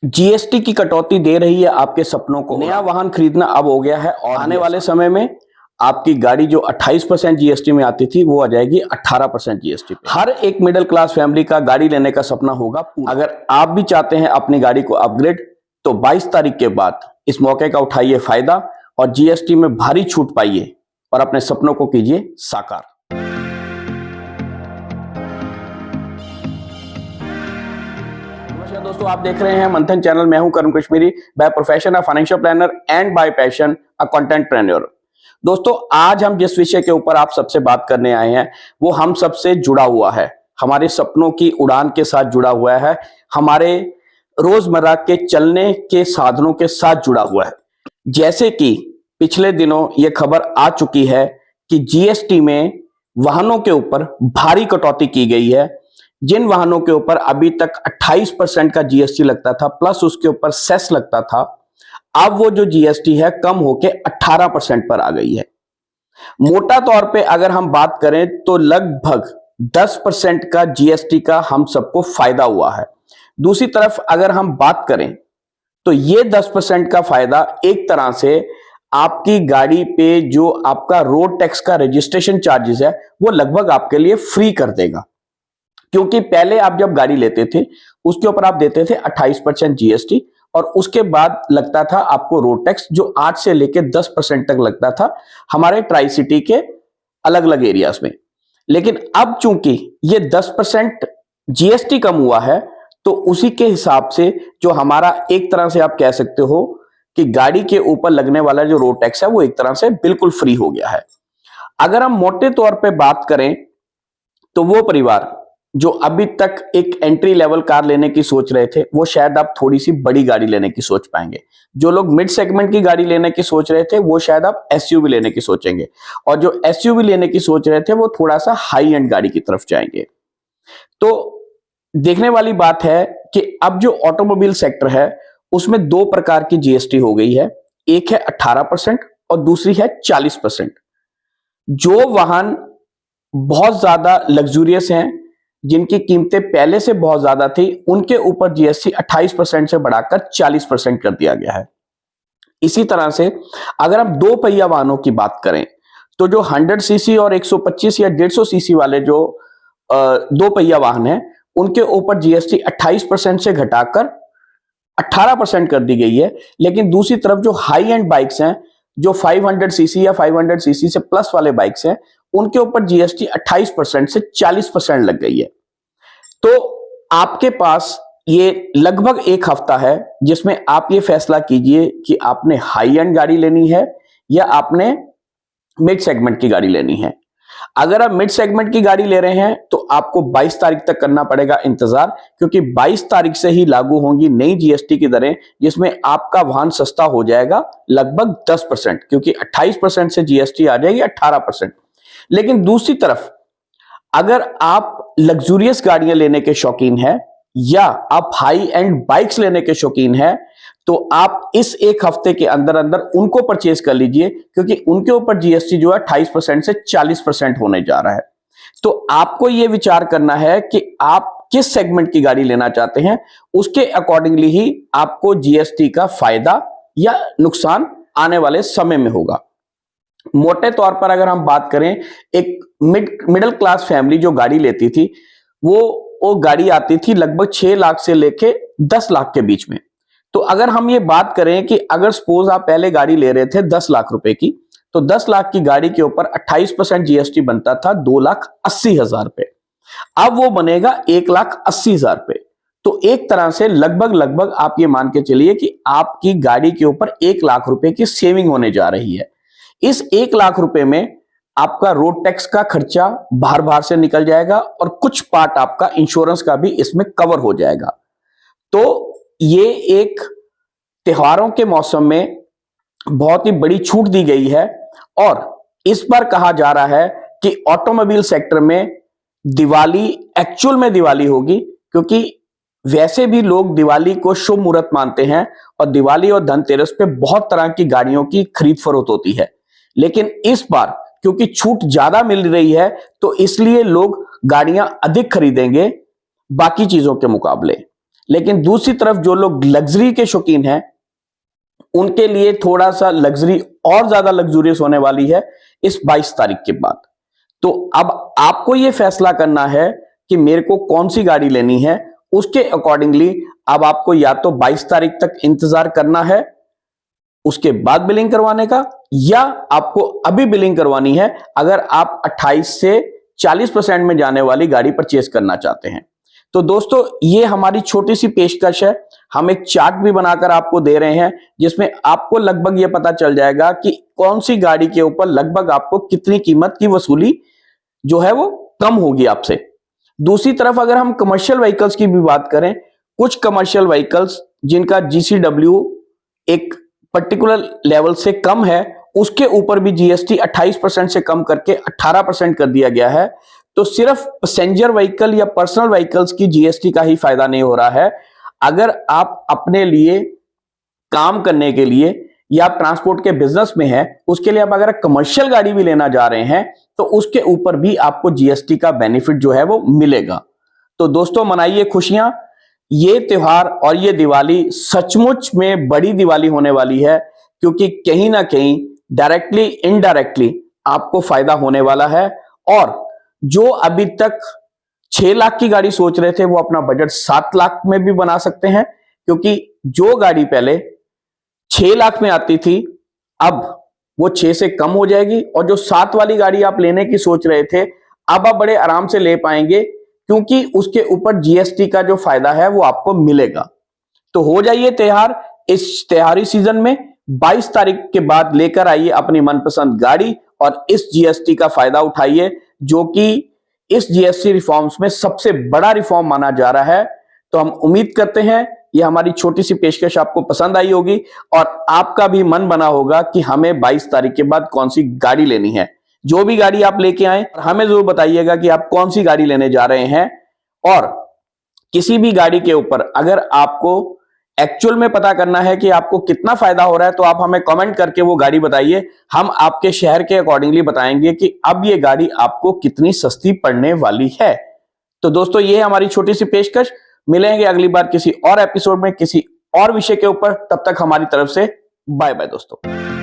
GST की कटौती दे रही है आपके सपनों को। नया वाहन खरीदना अब हो गया है और आने वाले समय में आपकी गाड़ी जो 28% जीएसटी में आती थी वो आ जाएगी 18% जीएसटी पे। हर एक मिडिल क्लास फैमिली का गाड़ी लेने का सपना होगा पूरा। अगर आप भी चाहते हैं अपनी गाड़ी को अपग्रेड, तो 22 तारीख के बाद इस मौके का उठाइए फायदा और जीएसटी में भारी छूट पाइए और अपने सपनों को कीजिए साकार। दोस्तों, आप देख रहे हैं मंथन चैनल। मैं हूं Karun Kashmiri, by profession a financial planner and by passion a contentpreneur. दोस्तों, आज हम जिस विषय के ऊपर आप सबसे बात करने आए हैं वो हम सबसे जुड़ा हुआ है, हमारे सपनों की उड़ान के साथ जुड़ा हुआ है, हमारे रोजमर्रा के चलने के साधनों के साथ जुड़ा हुआ है। जैसे कि पिछले दिनों ये खबर आ चुकी है कि जीएसटी में वाहनों के ऊपर भारी कटौती की गई है। जिन वाहनों के ऊपर अभी तक 28% का जीएसटी लगता था प्लस उसके ऊपर सेस लगता था, अब वो जो जीएसटी है कम होके 18% पर आ गई है। मोटा तौर पे अगर हम बात करें तो लगभग 10% का जीएसटी का हम सबको फायदा हुआ है। दूसरी तरफ अगर हम बात करें तो ये 10% का फायदा एक तरह से आपकी गाड़ी पे जो आपका रोड टैक्स का रजिस्ट्रेशन चार्जेस है वो लगभग आपके लिए फ्री कर देगा। क्योंकि पहले आप जब गाड़ी लेते थे उसके ऊपर आप देते थे 28% जीएसटी और उसके बाद लगता था आपको रोड टैक्स जो 8 से लेकर 10% तक लगता था हमारे ट्राई सिटी के अलग अलग एरियाज में। लेकिन अब चूंकि ये 10% जीएसटी कम हुआ है तो उसी के हिसाब से जो हमारा एक तरह से आप कह सकते हो कि गाड़ी के ऊपर लगने वाला जो रोड टैक्स है वो एक तरह से बिल्कुल फ्री हो गया है। अगर हम मोटे तौर पे बात करें तो वो परिवार जो अभी तक एक एंट्री लेवल कार लेने की सोच रहे थे वो शायद आप थोड़ी सी बड़ी गाड़ी लेने की सोच पाएंगे। जो लोग मिड सेगमेंट की गाड़ी लेने की सोच रहे थे वो शायद आप एसयूवी लेने की सोचेंगे और जो एसयूवी लेने की सोच रहे थे वो थोड़ा सा हाई एंड गाड़ी की तरफ जाएंगे। तो देखने वाली बात है कि अब जो ऑटोमोबाइल सेक्टर है उसमें दो प्रकार की जीएसटी हो गई है, एक है 18% और दूसरी है 40%। जो वाहन बहुत ज्यादा लग्जूरियस हैं, जिनकी कीमतें पहले से बहुत ज्यादा थी, उनके ऊपर जीएसटी 28% से बढ़ाकर 40% कर दिया गया है। इसी तरह से अगर हम दो पहिया वाहनों की बात करें तो जो 100 सीसी और 125 या 150 सीसी वाले जो दो पहिया वाहन हैं उनके ऊपर जीएसटी 28% से घटाकर 18% कर दी गई है। लेकिन दूसरी तरफ जो हाई एंड बाइक्स हैं, जो 500 सीसी या 500 सीसी से प्लस वाले बाइक्स हैं, उनके ऊपर जीएसटी 28% से 40% लग गई है। तो आपके पास ये लगभग एक हफ्ता है जिसमें आप ये फैसला कीजिए कि आपने हाई एंड गाड़ी लेनी है या आपने मिड सेगमेंट की गाड़ी लेनी है। अगर आप मिड सेगमेंट की गाड़ी ले रहे हैं तो आपको 22 तारीख तक करना पड़ेगा इंतजार, क्योंकि 22 तारीख से ही लागू होंगी नई जीएसटी की दरें जिसमें आपका वाहन सस्ता हो जाएगा लगभग 10%, क्योंकि 28% से जीएसटी आ जाएगी 18%। लेकिन दूसरी तरफ अगर आप लग्जूरियस गाड़ियां लेने के शौकीन हैं या आप हाई एंड बाइक्स लेने के शौकीन हैं तो आप इस एक हफ्ते के अंदर अंदर उनको परचेज कर लीजिए, क्योंकि उनके ऊपर जीएसटी जो है 28% से 40% होने जा रहा है। तो आपको यह विचार करना है कि आप किस सेगमेंट की गाड़ी लेना चाहते हैं, उसके अकॉर्डिंगली ही आपको जीएसटी का फायदा या नुकसान आने वाले समय में होगा। मोटे तौर पर अगर हम बात करें, एक मिडिल क्लास फैमिली जो गाड़ी लेती थी वो गाड़ी आती थी लगभग 6 लाख से लेके 10 लाख के बीच में। तो अगर हम ये बात करें कि अगर सपोज आप पहले गाड़ी ले रहे थे 10 लाख रुपए की, तो 10 लाख की गाड़ी के ऊपर 28% जीएसटी बनता था 2,80,000 रुपए। अब वो बनेगा 1,80,000 रुपए। तो एक तरह से लगभग आप ये मान के चलिए कि आपकी गाड़ी के ऊपर 1 लाख रुपए की सेविंग होने जा रही है। इस 1 लाख रुपए में आपका रोड टैक्स का खर्चा बाहर से निकल जाएगा और कुछ पार्ट आपका इंश्योरेंस का भी इसमें कवर हो जाएगा। तो ये एक त्योहारों के मौसम में बहुत ही बड़ी छूट दी गई है और इस बार कहा जा रहा है कि ऑटोमोबाइल सेक्टर में दिवाली एक्चुअल में दिवाली होगी, क्योंकि वैसे भी लोग दिवाली को शुभ मुहूर्त मानते हैं और दिवाली और धनतेरस पे बहुत तरह की गाड़ियों की खरीद फरोख्त होती है। लेकिन इस बार क्योंकि छूट ज्यादा मिल रही है तो इसलिए लोग गाड़ियां अधिक खरीदेंगे बाकी चीजों के मुकाबले। लेकिन दूसरी तरफ जो लोग लग्जरी के शौकीन हैं, उनके लिए थोड़ा सा लग्जरी और ज्यादा लग्जूरियस होने वाली है इस 22 तारीख के बाद। तो अब आपको यह फैसला करना है कि मेरे को कौन सी गाड़ी लेनी है। उसके अकॉर्डिंगली अब आपको या तो 22 तारीख तक इंतजार करना है उसके बाद बिलिंग करवाने का, या आपको अभी बिलिंग करवानी है अगर आप 28 से 40% में जाने वाली गाड़ी परचेस करना चाहते हैं। तो दोस्तों ये हमारी छोटी सी पेशकश है। हम एक चार्ट भी बनाकर आपको दे रहे हैं जिसमें आपको लगभग ये पता चल जाएगा कि कौन सी गाड़ी के ऊपर लगभग आपको कितनी कीमत की वसूली जो है वो कम होगी आपसे। दूसरी तरफ अगर हम कमर्शियल व्हीकल्स की भी बात करें, कुछ कमर्शियल व्हीकल्स जिनका GCW एक पर्टिकुलर लेवल से कम है, उसके ऊपर भी GST 28% से कम करके 18% कर दिया गया है। तो सिर्फ पैसेंजर व्हीकल या पर्सनल व्हीकल्स की GST का ही फायदा नहीं हो रहा है। अगर आप अपने लिए काम करने के लिए या आप ट्रांसपोर्ट के बिजनेस में हैं, उसके लिए आप अगर कमर्शियल गाड़ी भी लेना जा रहे हैं तो उसके ऊपर भी आपको GST का बेनिफिट जो है वो मिलेगा। तो दोस्तों मनाइए खुशियां। ये त्योहार और ये दिवाली सचमुच में बड़ी दिवाली होने वाली है, क्योंकि कहीं ना कहीं डायरेक्टली इनडायरेक्टली आपको फायदा होने वाला है। और जो अभी तक 6 लाख की गाड़ी सोच रहे थे वो अपना बजट 7 लाख में भी बना सकते हैं, क्योंकि जो गाड़ी पहले 6 लाख में आती थी अब वो 6 से कम हो जाएगी, और जो 7 वाली गाड़ी आप लेने की सोच रहे थे अब आप बड़े आराम से ले पाएंगे, क्योंकि उसके ऊपर GST का जो फायदा है वो आपको मिलेगा। तो हो जाइए तैयार इस त्योहारी सीजन में। 22 तारीख के बाद लेकर आइए अपनी मनपसंद गाड़ी और इस GST का फायदा उठाइए, जो कि इस GST रिफॉर्म्स में सबसे बड़ा रिफॉर्म माना जा रहा है। तो हम उम्मीद करते हैं ये हमारी छोटी सी पेशकश आपको पसंद आई होगी और आपका भी मन बना होगा कि हमें 22 तारीख के बाद कौन सी गाड़ी लेनी है। जो भी गाड़ी आप लेके आए हमें जरूर बताइएगा कि आप कौन सी गाड़ी लेने जा रहे हैं, और किसी भी गाड़ी के ऊपर अगर आपको एक्चुअल में पता करना है कि आपको कितना फायदा हो रहा है तो आप हमें कमेंट करके वो गाड़ी बताइए। हम आपके शहर के अकॉर्डिंगली बताएंगे कि अब ये गाड़ी आपको कितनी सस्ती पड़ने वाली है। तो दोस्तों ये है हमारी छोटी सी पेशकश। मिलेंगे अगली बार किसी और एपिसोड में किसी और विषय के ऊपर। तब तक हमारी तरफ से बाय बाय दोस्तों।